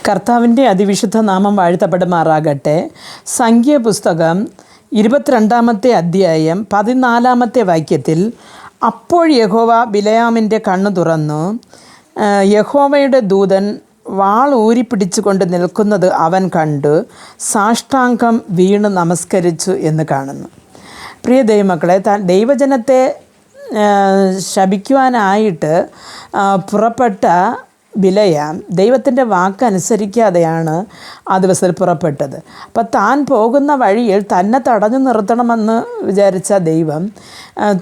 കർത്താവിൻ്റെ അതിവിശുദ്ധ നാമം വാഴ്ത്തപ്പെടുമാറാകട്ടെ. സംഖ്യാപുസ്തകം 22 അധ്യായം 14 വാക്യത്തിൽ, അപ്പോൾ യഹോവ ബിലെയാമിൻ്റെ കണ്ണു തുറന്നു, യഹോവയുടെ ദൂതൻ വാൾ ഊരിപ്പിടിച്ചുകൊണ്ട് നിൽക്കുന്നത് അവൻ കണ്ടു, സാഷ്ടാംഗം വീണ് നമസ്കരിച്ചു എന്ന് കാണുന്നു. പ്രിയ ദൈവമക്കളെ, ദൈവജനത്തെ ശപിക്കുവാനായിട്ട് പുറപ്പെട്ട ബിലെയാം ദൈവത്തിൻ്റെ വാക്കനുസരിക്കാതെയാണ് ആ ദിവസത്തിൽ പുറപ്പെട്ടത്. അപ്പം താൻ പോകുന്ന വഴിയിൽ തന്നെ തടഞ്ഞു നിർത്തണമെന്ന് വിചാരിച്ച ദൈവം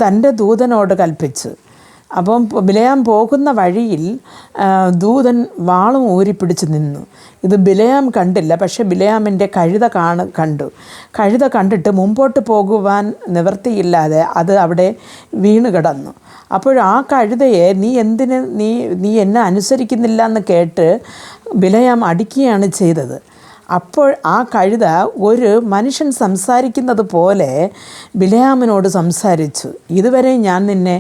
തൻ്റെ ദൂതനോട് കൽപ്പിച്ചു. അപ്പം ബിലെയാം പോകുന്ന വഴിയിൽ ദൂതൻ വാളും ഊരിപ്പിടിച്ച് നിന്നു. ഇത് ബിലെയാം കണ്ടില്ല, പക്ഷേ ബിലെയാമിൻ്റെ കഴുത കണ്ടു. കഴുത കണ്ടിട്ട് മുമ്പോട്ട് പോകുവാൻ നിവൃത്തിയില്ലാതെ അത് അവിടെ വീണ് കിടന്നു. അപ്പോൾ ആ കഴുതയെ നീ എന്നെ അനുസരിക്കുന്നില്ല എന്ന് കേട്ട് ബിലെയാം അടിക്കുകയാണ് ചെയ്തത്. അപ്പോൾ ആ കഴുത ഒരു മനുഷ്യൻ സംസാരിക്കുന്നത് പോലെ ബിലെയാമിനോട് സംസാരിച്ചു, ഇതുവരെ ഞാൻ നിന്നെ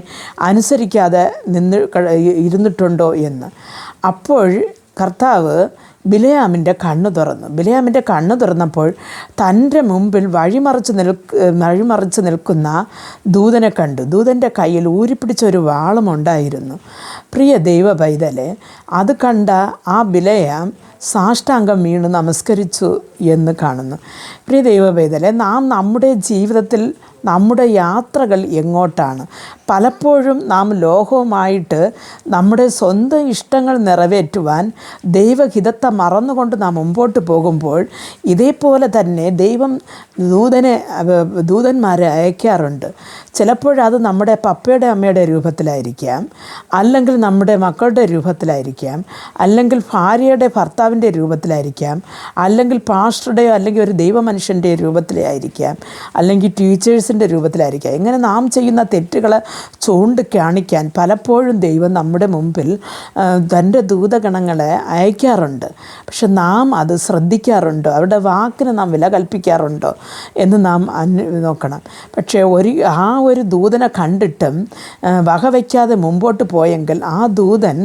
അനുസരിക്കാതെ ഇരുന്നിട്ടുണ്ടോ എന്ന്. അപ്പോൾ കർത്താവ് ബിലെയാമിൻ്റെ കണ്ണ് തുറന്നു. ബിലെയാമിൻ്റെ കണ്ണ് തുറന്നപ്പോൾ തൻ്റെ മുമ്പിൽ വഴിമറിച്ച് നിൽക്കുന്ന ദൂതനെ കണ്ടു. ദൂതൻ്റെ കയ്യിൽ ഊരിപ്പിടിച്ചൊരു വാളുമുണ്ടായിരുന്നു. പ്രിയ ദൈവ പൈതലെ, അത് കണ്ട ആ ബിലെയാം സാഷ്ടാംഗം വീണ് നമസ്കരിച്ചു എന്ന് കാണുന്നു. പ്രിയ ദൈവ പൈതലെ, നാം നമ്മുടെ ജീവിതത്തിൽ നമ്മുടെ യാത്രകൾ എങ്ങോട്ടാണ്? പലപ്പോഴും നാം ലോകവുമായിട്ട് നമ്മുടെ സ്വന്തം ഇഷ്ടങ്ങൾ നിറവേറ്റുവാൻ ദൈവഹിതത്തെ മറന്നുകൊണ്ട് നാം മുമ്പോട്ട് പോകുമ്പോൾ ഇതേപോലെ തന്നെ ദൈവം ദൂതന്മാരെ അയക്കാറുണ്ട്. ചിലപ്പോഴത് നമ്മുടെ പപ്പയുടെ അമ്മയുടെ രൂപത്തിലായിരിക്കാം, അല്ലെങ്കിൽ നമ്മുടെ മക്കളുടെ രൂപത്തിലായിരിക്കാം, അല്ലെങ്കിൽ ഭാര്യയുടെ ഭർത്താവിൻ്റെ രൂപത്തിലായിരിക്കാം, അല്ലെങ്കിൽ പാസ്റ്ററുടെയോ അല്ലെങ്കിൽ ഒരു ദൈവമനുഷ്യൻ്റെ രൂപത്തിലായിരിക്കാം, അല്ലെങ്കിൽ ടീച്ചേഴ്സിൻ്റെ രൂപത്തിലായിരിക്കാം. ഇങ്ങനെ നാം ചെയ്യുന്ന തെറ്റുകളെ ചൂണ്ടിക്കാണിക്കാൻ പലപ്പോഴും ദൈവം നമ്മുടെ മുമ്പിൽ തൻ്റെ ദൂതഗണങ്ങളെ അയക്കാറുണ്ട്. പക്ഷെ നാം അത് ശ്രദ്ധിക്കാറുണ്ടോ? അവരുടെ വാക്കിന് നാം വില കൽപ്പിക്കാറുണ്ടോ എന്ന് നാം നോക്കണം. പക്ഷേ ഒരു ദൂതനെ കണ്ടിട്ടും വകവയ്ക്കാതെ മുമ്പോട്ട് പോയെങ്കിൽ ആ ദൂതൻ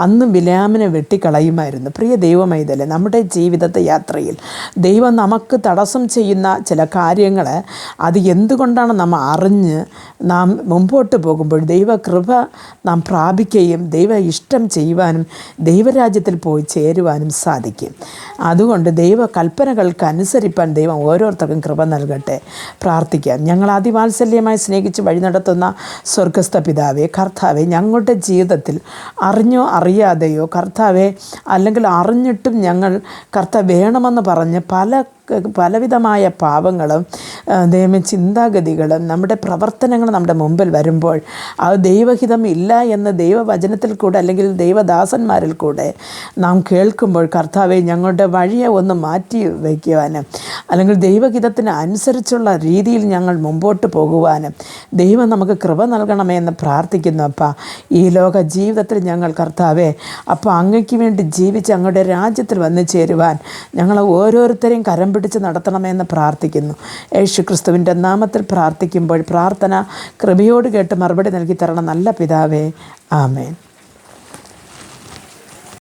അന്ന് ബിലെയാമിനെ വെട്ടിക്കളയുമായിരുന്നു. പ്രിയ ദൈവമൈതലെ, നമ്മുടെ ജീവിതത്തെ യാത്രയിൽ ദൈവം നമുക്ക് തടസ്സം ചെയ്യുന്ന ചില കാര്യങ്ങൾ അത് എന്തുകൊണ്ടാണ് നാം അറിഞ്ഞ് നാം മുമ്പോട്ട് പോകുമ്പോൾ ദൈവകൃപ നാം പ്രാപിക്കുകയും ദൈവ ഇഷ്ടം ചെയ്യുവാനും ദൈവരാജ്യത്തിൽ പോയി ചേരുവാനും സാധിക്കും. അതുകൊണ്ട് ദൈവ കൽപ്പനകൾക്ക് അനുസരിപ്പാൻ ദൈവം ഓരോരുത്തർക്കും കൃപ നൽകട്ടെ. പ്രാർത്ഥിക്കാം. ഞങ്ങൾ അതിവാത്സല്യമായി സ്നേഹിച്ച് വഴി നടത്തുന്ന സ്വർഗസ്ഥ പിതാവേ, കർത്താവെ, ഞങ്ങളുടെ ജീവിതത്തിൽ അറിഞ്ഞോ അറിയാതെയോ കർത്താവെ, അല്ലെങ്കിൽ അറിഞ്ഞിട്ടും ഞങ്ങൾ കർത്താവ് വേണമെന്ന് പറഞ്ഞ് പലവിധമായ പാപങ്ങളും ചിന്താഗതികളും നമ്മുടെ പ്രവർത്തനങ്ങളും നമ്മുടെ മുമ്പിൽ വരുമ്പോൾ അത് ദൈവഹിതം ഇല്ല എന്ന് ദൈവവചനത്തിൽ കൂടെ അല്ലെങ്കിൽ ദൈവദാസന്മാരിൽ കൂടെ നാം കേൾക്കുമ്പോൾ കർത്താവെ, ഞങ്ങളുടെ വഴിയെ ഒന്ന് മാറ്റി വയ്ക്കുവാനും അല്ലെങ്കിൽ ദൈവഹിതത്തിന് അനുസരിച്ചുള്ള രീതിയിൽ ഞങ്ങൾ മുമ്പോട്ട് പോകുവാനും ദൈവം നമുക്ക് കൃപ നൽകണമേ എന്ന് പ്രാർത്ഥിക്കുന്നു. അപ്പാ, ഈ ലോക ജീവിതത്തിൽ ഞങ്ങൾ കർത്താവെ അങ്ങയ്ക്ക് വേണ്ടി ജീവിച്ച് അങ്ങയുടെ രാജ്യത്തിൽ വന്നു ചേരുവാൻ ഞങ്ങൾ ഓരോരുത്തരെയും കരം പിടിച്ച് നടത്തണമെന്ന് പ്രാർത്ഥിക്കുന്നു. യേശു ക്രിസ്തുവിൻ്റെ നാമത്തിൽ പ്രാർത്ഥിക്കുമ്പോൾ പ്രാർത്ഥന കൃപയോട് കേട്ട് മറുപടി നൽകി തരണം നല്ല പിതാവേ. ആമേൻ.